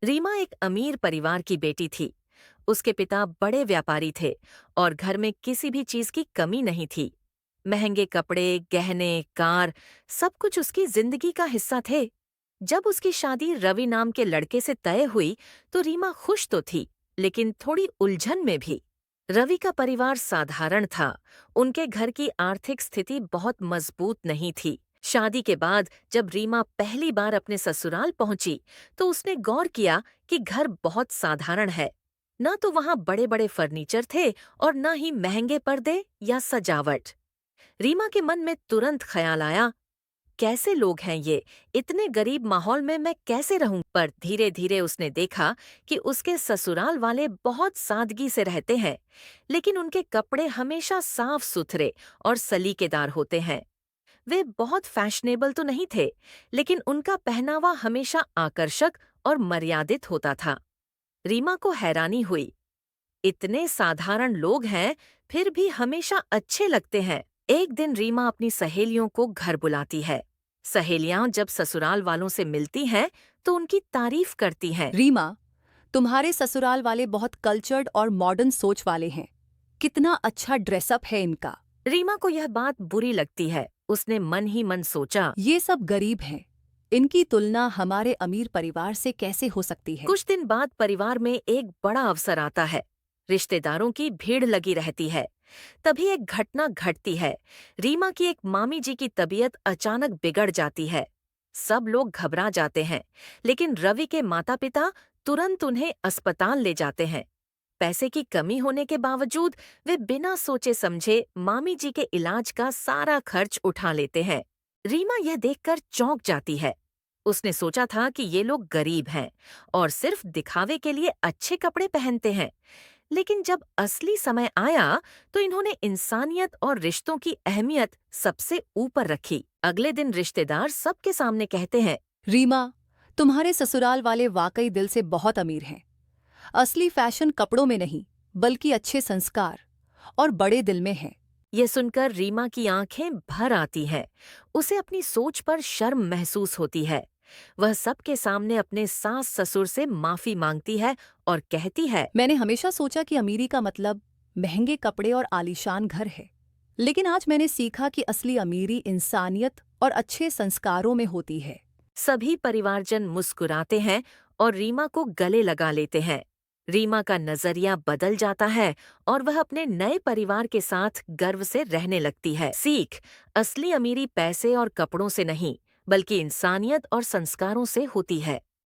रीमा एक अमीर परिवार की बेटी थी। उसके पिता बड़े व्यापारी थे और घर में किसी भी चीज की कमी नहीं थी। महंगे कपड़े, गहने, कार, सब कुछ उसकी जिंदगी का हिस्सा थे। जब उसकी शादी रवि नाम के लड़के से तय हुई तो रीमा खुश तो थी, लेकिन थोड़ी उलझन में भी। रवि का परिवार साधारण था। उनके घर की आर्थिक स्थिति बहुत मजबूत नहीं थी। शादी के बाद जब रीमा पहली बार अपने ससुराल पहुंची तो उसने गौर किया कि घर बहुत साधारण है। न तो वहां बड़े बड़े फर्नीचर थे और न ही महंगे पर्दे या सजावट। रीमा के मन में तुरंत ख्याल आया, कैसे लोग हैं ये, इतने गरीब माहौल में मैं कैसे रहूं। पर धीरे धीरे उसने देखा कि उसके ससुराल वाले बहुत सादगी से रहते हैं, लेकिन उनके कपड़े हमेशा साफ सुथरे और सलीकेदार होते हैं। वे बहुत फैशनेबल तो नहीं थे, लेकिन उनका पहनावा हमेशा आकर्षक और मर्यादित होता था। रीमा को हैरानी हुई, इतने साधारण लोग हैं फिर भी हमेशा अच्छे लगते हैं। एक दिन रीमा अपनी सहेलियों को घर बुलाती है। सहेलियां जब ससुराल वालों से मिलती हैं तो उनकी तारीफ करती हैं। रीमा, तुम्हारे ससुराल वाले बहुत कल्चर्ड और मॉडर्न सोच वाले हैं। कितना अच्छा ड्रेसअप है इनका। रीमा को यह बात बुरी लगती है। उसने मन ही मन सोचा, ये सब गरीब हैं। इनकी तुलना हमारे अमीर परिवार से कैसे हो सकती है। कुछ दिन बाद परिवार में एक बड़ा अवसर आता है। रिश्तेदारों की भीड़ लगी रहती है। तभी एक घटना घटती है। रीमा की एक मामी जी की तबीयत अचानक बिगड़ जाती है। सब लोग घबरा जाते हैं, लेकिन रवि के माता पिता तुरंत उन्हें अस्पताल ले जाते हैं। पैसे की कमी होने के बावजूद वे बिना सोचे समझे मामी जी के इलाज का सारा खर्च उठा लेते हैं। रीमा यह देखकर चौंक जाती है। उसने सोचा था कि ये लोग गरीब हैं और सिर्फ दिखावे के लिए अच्छे कपड़े पहनते हैं, लेकिन जब असली समय आया तो इन्होंने इंसानियत और रिश्तों की अहमियत सबसे ऊपर रखी। अगले दिन रिश्तेदार सबके सामने कहते हैं, रीमा, तुम्हारे ससुराल वाले वाकई दिल से बहुत अमीर हैं। असली फैशन कपड़ों में नहीं, बल्कि अच्छे संस्कार और बड़े दिल में है। यह सुनकर रीमा की आंखें भर आती हैं। उसे अपनी सोच पर शर्म महसूस होती है। वह सबके सामने अपने सास ससुर से माफी मांगती है और कहती है, मैंने हमेशा सोचा कि अमीरी का मतलब महंगे कपड़े और आलीशान घर है, लेकिन आज मैंने सीखा कि असली अमीरी इंसानियत और अच्छे संस्कारों में होती है। सभी परिवारजन मुस्कुराते हैं और रीमा को गले लगा लेते हैं। रीमा का नजरिया बदल जाता है और वह अपने नए परिवार के साथ गर्व से रहने लगती है। सीख, असली अमीरी पैसे और कपड़ों से नहीं, बल्कि इंसानियत और संस्कारों से होती है।